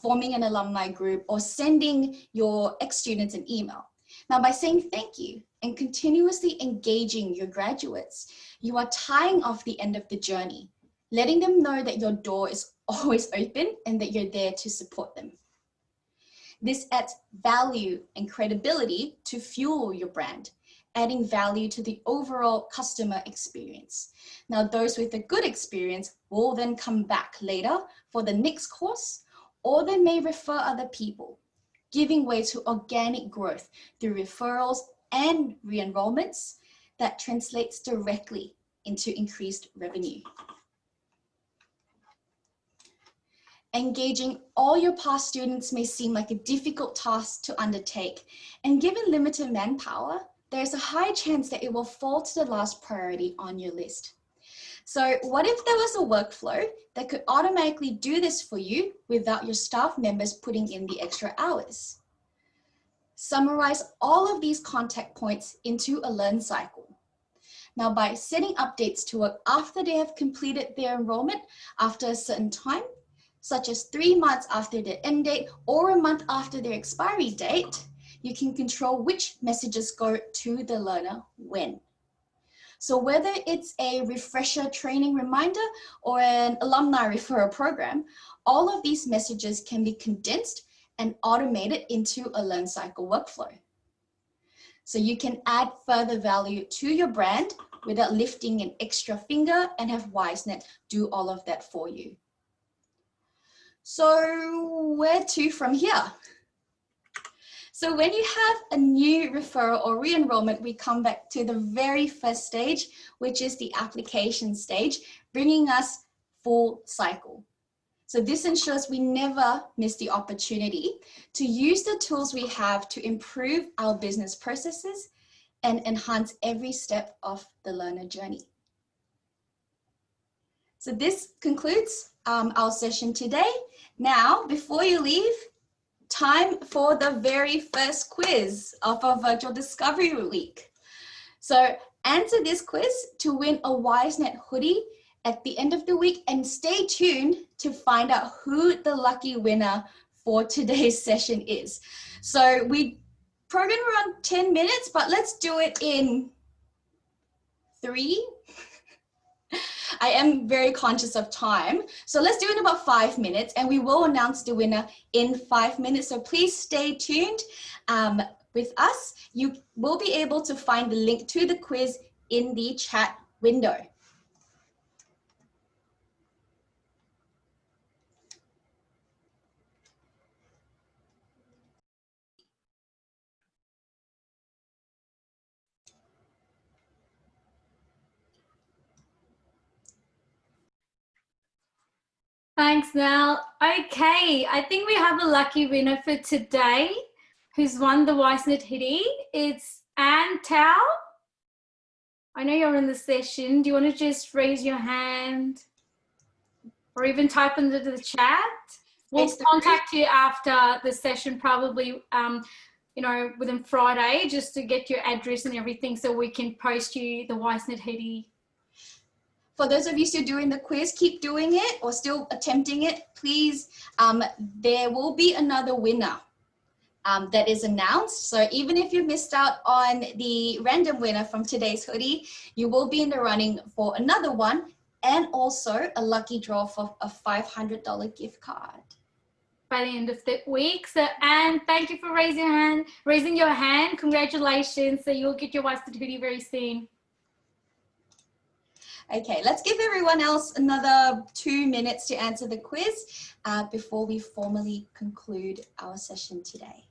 forming an alumni group, or sending your ex-students an email. Now, by saying thank you and continuously engaging your graduates, you are tying off the end of the journey, letting them know that your door is always open and that you're there to support them. This adds value and credibility to fuel your brand, adding value to the overall customer experience. Now, those with a good experience will then come back later for the next course, or they may refer other people, giving way to organic growth through referrals and re-enrollments that translates directly into increased revenue. Engaging all your past students may seem like a difficult task to undertake, and given limited manpower, there's a high chance that it will fall to the last priority on your list. So what if there was a workflow that could automatically do this for you without your staff members putting in the extra hours? Summarize all of these contact points into a Learncycle. Now, by setting updates to work after they have completed their enrollment after a certain time, such as 3 months after their end date or a month after their expiry date, you can control which messages go to the learner when. So whether it's a refresher training reminder or an alumni referral program, all of these messages can be condensed and automated into a Learncycle workflow. So you can add further value to your brand without lifting an extra finger and have Wisenet do all of that for you. So where to from here? So when you have a new referral or re-enrollment, we come back to the very first stage, which is the application stage, bringing us full cycle. So this ensures we never miss the opportunity to use the tools we have to improve our business processes and enhance every step of the learner journey. So this concludes our session today. Now, before you leave, time for the very first quiz of our Virtual Discovery Week. So answer this quiz to win a Wisenet hoodie at the end of the week, and stay tuned to find out who the lucky winner for today's session is. So we programmed around 10 minutes, but let's do it in 3. I am very conscious of time. So let's do it in about 5 minutes, and we will announce the winner in 5 minutes. So please stay tuned with us. You will be able to find the link to the quiz in the chat window. Hi Thanks, Nell. Okay, I think we have a lucky winner for today who's won the Wisenet hoodie. It's Anne Tao. I know you're in the session. Do you want to just raise your hand or even type into the chat? We'll contact you after the session, probably, within Friday, just to get your address and everything so we can post you the Wisenet hoodie. For those of you still doing the quiz, keep doing it or still attempting it, please. There will be another winner that is announced. So even if you missed out on the random winner from today's hoodie, you will be in the running for another one and also a lucky draw for a $500 gift card. By the end of the week. So, Anne, thank you for raising your hand. Congratulations. So you'll get your Wisenet hoodie very soon. Okay, let's give everyone else another 2 minutes to answer the quiz before we formally conclude our session today.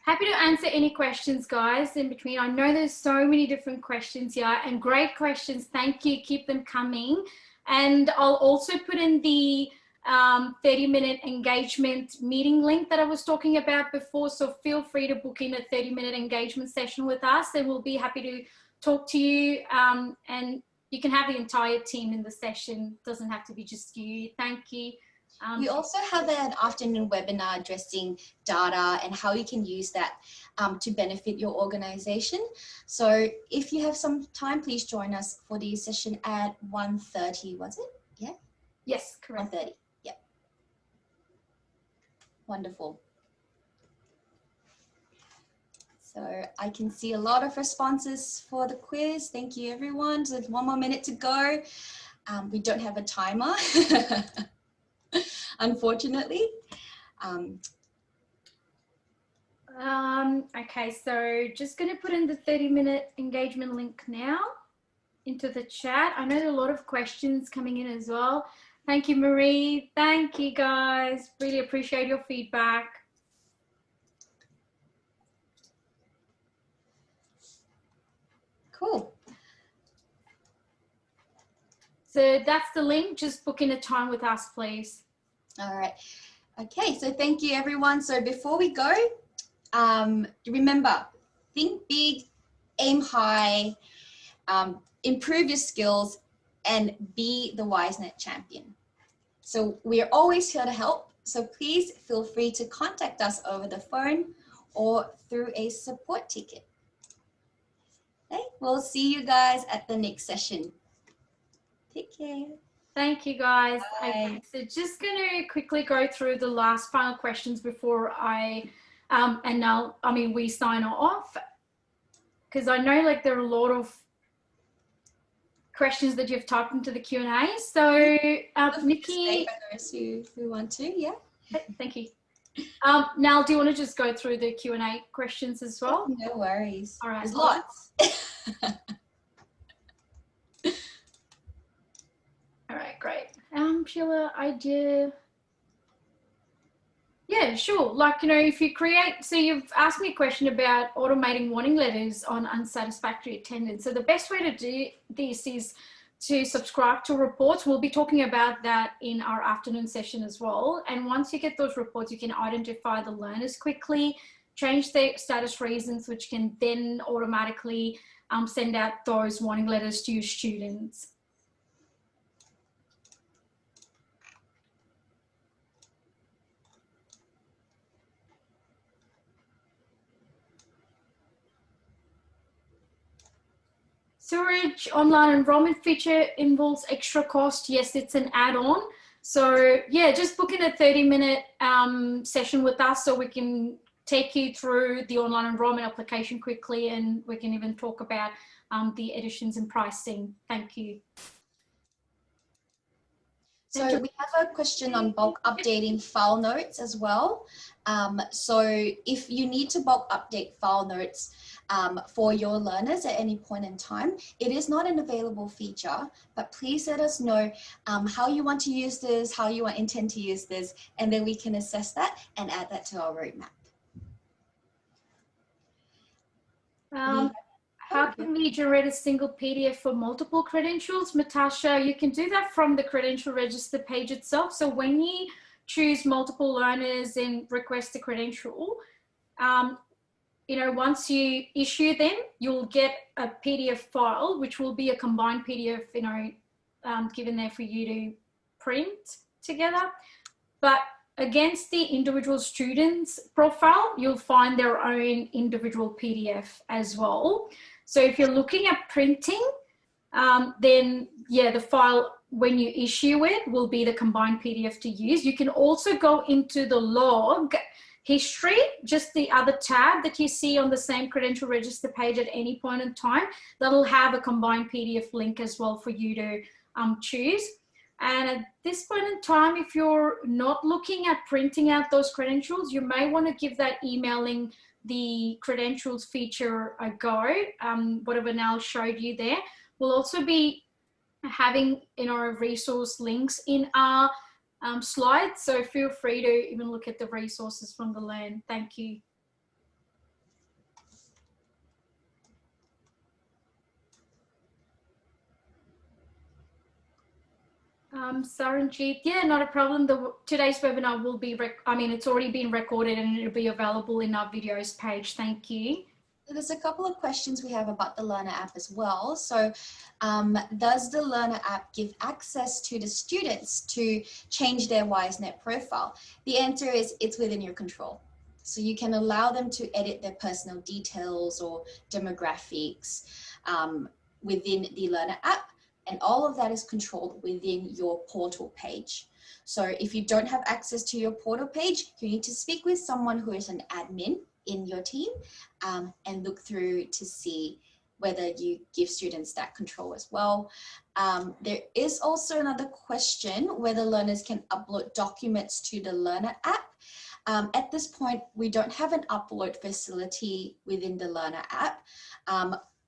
Happy to answer any questions, guys, in between. I know there's so many different questions here and great questions. Thank you. Keep them coming. And I'll also put in the 30-minute engagement meeting link that I was talking about before. So feel free to book in a 30-minute engagement session with us and we'll be happy to talk to you, and you can have the entire team in the session. It doesn't have to be just you. Thank you. We also have an afternoon webinar addressing data and how you can use that to benefit your organization. So if you have some time, please join us for the session at 1:30, was it? Yeah? Yes, correct. 1:30, yep. Wonderful. So I can see a lot of responses for the quiz. Thank you, everyone. So there's 1 more minute to go. We don't have a timer, unfortunately. Okay, so just going to put in the 30-minute engagement link now into the chat. I know there are a lot of questions coming in as well. Thank you, Marie. Thank you, guys. Really appreciate your feedback. Cool. So that's the link. Just book in a time with us, please. All right. Okay, so thank you, everyone. So before we go, remember, think big, aim high, improve your skills, and be the Wisenet champion. So we are always here to help. So please feel free to contact us over the phone or through a support ticket. Okay, we'll see you guys at the next session. Take care. Thank you, guys. Bye. Okay, so just going to quickly go through the last final questions before we sign off, because I know like there are a lot of questions that you've typed into the Q&A. So Nikki, For those who want to, yeah. Thank you. Nell, do you want to just go through the Q&A questions as well? No worries. All right. There's lots. All right, great. Sheila, idea. Yeah, sure. Like, if you create, so you've asked me a question about automating warning letters on unsatisfactory attendance. So the best way to do this is to subscribe to reports. We'll be talking about that in our afternoon session as well. And once you get those reports, you can identify the learners quickly, change their status reasons, which can then automatically send out those warning letters to your students. Storage online enrollment feature involves extra cost. Yes, it's an add-on. So yeah, just book in a 30-minute session with us so we can take you through the online enrollment application quickly, and we can even talk about the editions and pricing. Thank you. So we have a question on bulk updating file notes as well. So if you need to bulk update file notes for your learners at any point in time, it is not an available feature, but please let us know how you want to use this, how you intend to use this, and then we can assess that and add that to our roadmap. How can we generate a single PDF for multiple credentials? Natasha, you can do that from the credential register page itself. So when you choose multiple learners and request a credential, you know, once you issue them, you'll get a PDF file, which will be a combined PDF, you know, given there for you to print together. But against the individual student's profile, you'll find their own individual PDF as well. So if you're looking at printing, then yeah, the file when you issue it will be the combined PDF to use. You can also go into the log history, just the other tab that you see on the same credential register page at any point in time. That'll have a combined PDF link as well for you to choose. And at this point in time, if you're not looking at printing out those credentials, you may want to give that emailing the credentials feature a go. Whatever Nell showed you there. We'll also be having, you know, resource links in our slides. So feel free to even look at the resources from the Learn. Thank you. Saranjeet, yeah, not a problem. Today's webinar will be, it's already been recorded and it'll be available in our videos page. Thank you. There's a couple of questions we have about the Learner app as well. So does the Learner app give access to the students to change their Wisenet profile? The answer is it's within your control. So you can allow them to edit their personal details or demographics within the Learner app. And all of that is controlled within your portal page. So if you don't have access to your portal page, you need to speak with someone who is an admin in your team and look through to see whether you give students that control as well. There is also another question whether learners can upload documents to the Learner app. At this point, we don't have an upload facility within the Learner app.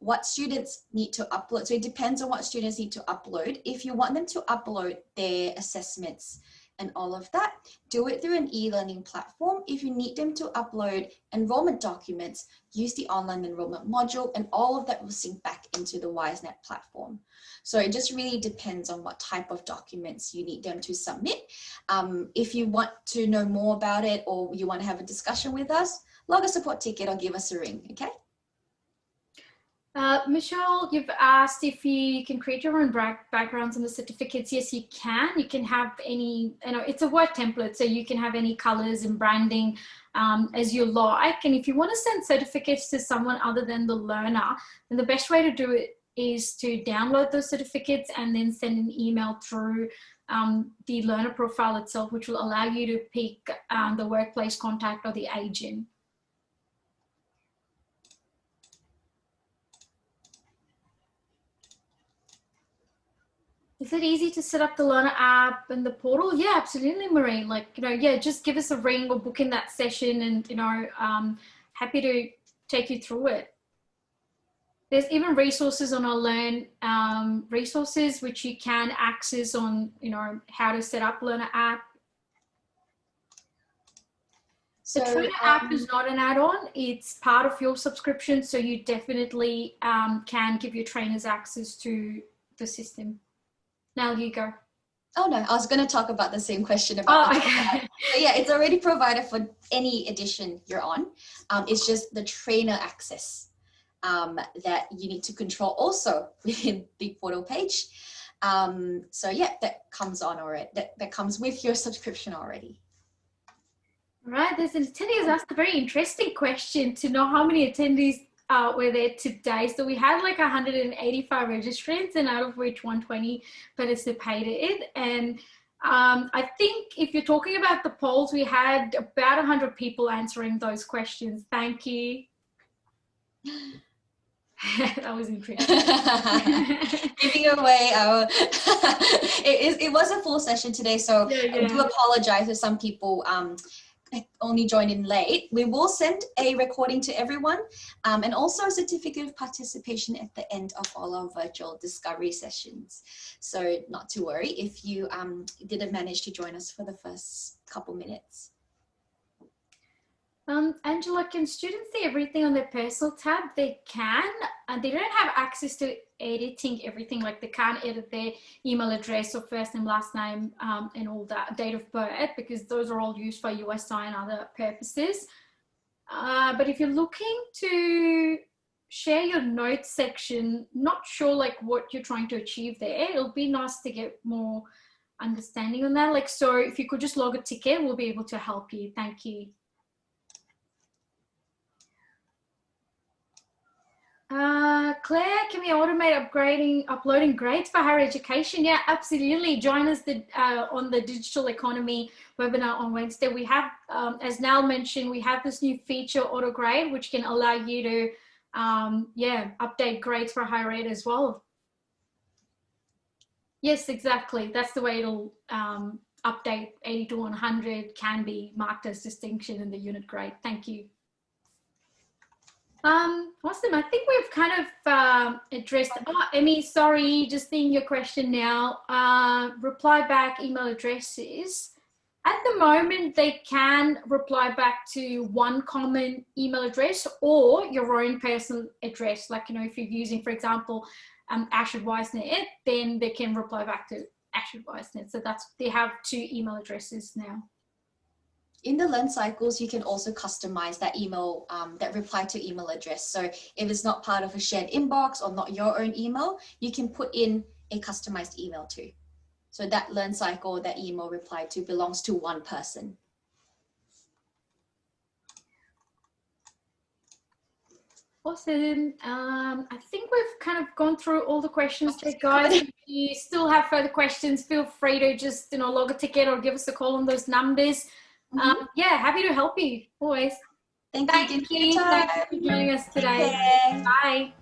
What students need to upload, so it depends on what students need to upload. If you want them to upload their assessments and all of that, do it through an e-learning platform. If you need them to upload enrollment documents, use the online enrollment module, and all of that will sync back into the Wisenet platform. So it just really depends on what type of documents you need them to submit. If you want to know more about it or you want to have a discussion with us, log a support ticket or give us a ring, okay? Michelle, you've asked if you can create your own backgrounds on the certificates. Yes, you can. You can have any, you know, it's a Word template, so you can have any colors and branding as you like. And if you want to send certificates to someone other than the learner, then the best way to do it is to download those certificates and then send an email through the learner profile itself, which will allow you to pick the workplace contact or the agent. Is it easy to set up the Learner app and the portal? Yeah, absolutely, Marie. Like, you know, yeah, just give us a ring or book in that session and, you know, happy to take you through it. There's even resources on our Learn resources, which you can access on, you know, how to set up Learner app. So, the Trainer app is not an add-on. It's part of your subscription. So you definitely can give your trainers access to the system. Now you go. Oh no, I was going to talk about the same question about okay. So yeah, it's already provided for any edition you're on. It's just the trainer access that you need to control also within the portal page. So yeah, that comes on already. That comes with your subscription already. All right, there's an attendee who's asked a very interesting question to know how many attendees were there today. So we had like 185 registrants, and out of which 120 participated. And I think if you're talking about the polls, we had about 100 people answering those questions. Thank you. That was interesting. Giving away our it was a full session today, so yeah. I do apologize if some people only joined in late. We will send a recording to everyone and also a certificate of participation at the end of all our virtual discovery sessions. So not to worry if you didn't manage to join us for the first couple minutes. Angela, can students see everything on their personal tab? They can, and they don't have access to editing everything. Like they can't edit their email address or first name, last name, and all that, date of birth, because those are all used for USI and other purposes. But if you're looking to share your notes section, not sure like what you're trying to achieve there, it'll be nice to get more understanding on that. Like, so if you could just log a ticket, we'll be able to help you. Thank you. Claire, can we automate uploading grades for higher education? Yeah, absolutely. Join us on the digital economy webinar on Wednesday. We have, as Nal mentioned, we have this new feature, auto grade, which can allow you to, update grades for higher ed as well. Yes, exactly. That's the way it'll update 80 to 100 can be marked as distinction in the unit grade. Thank you. Awesome. I think we've kind of addressed, Emmy, sorry, just seeing your question now. Reply back email addresses. At the moment, they can reply back to one common email address or your own personal address. Like, you know, if you're using, for example, Ashford Wisenet, then they can reply back to Ashford Wisenet. So they have 2 email addresses now. In the Learncycles, you can also customize that email, that reply to email address. So if it's not part of a shared inbox or not your own email, you can put in a customized email too. So that Learncycle, that email reply to belongs to one person. Awesome. I think we've kind of gone through all the questions there, guys. If you still have further questions, feel free to just, you know, log a ticket or give us a call on those numbers. Yeah, happy to help you always. Thank you. Thanks for joining us today. Bye.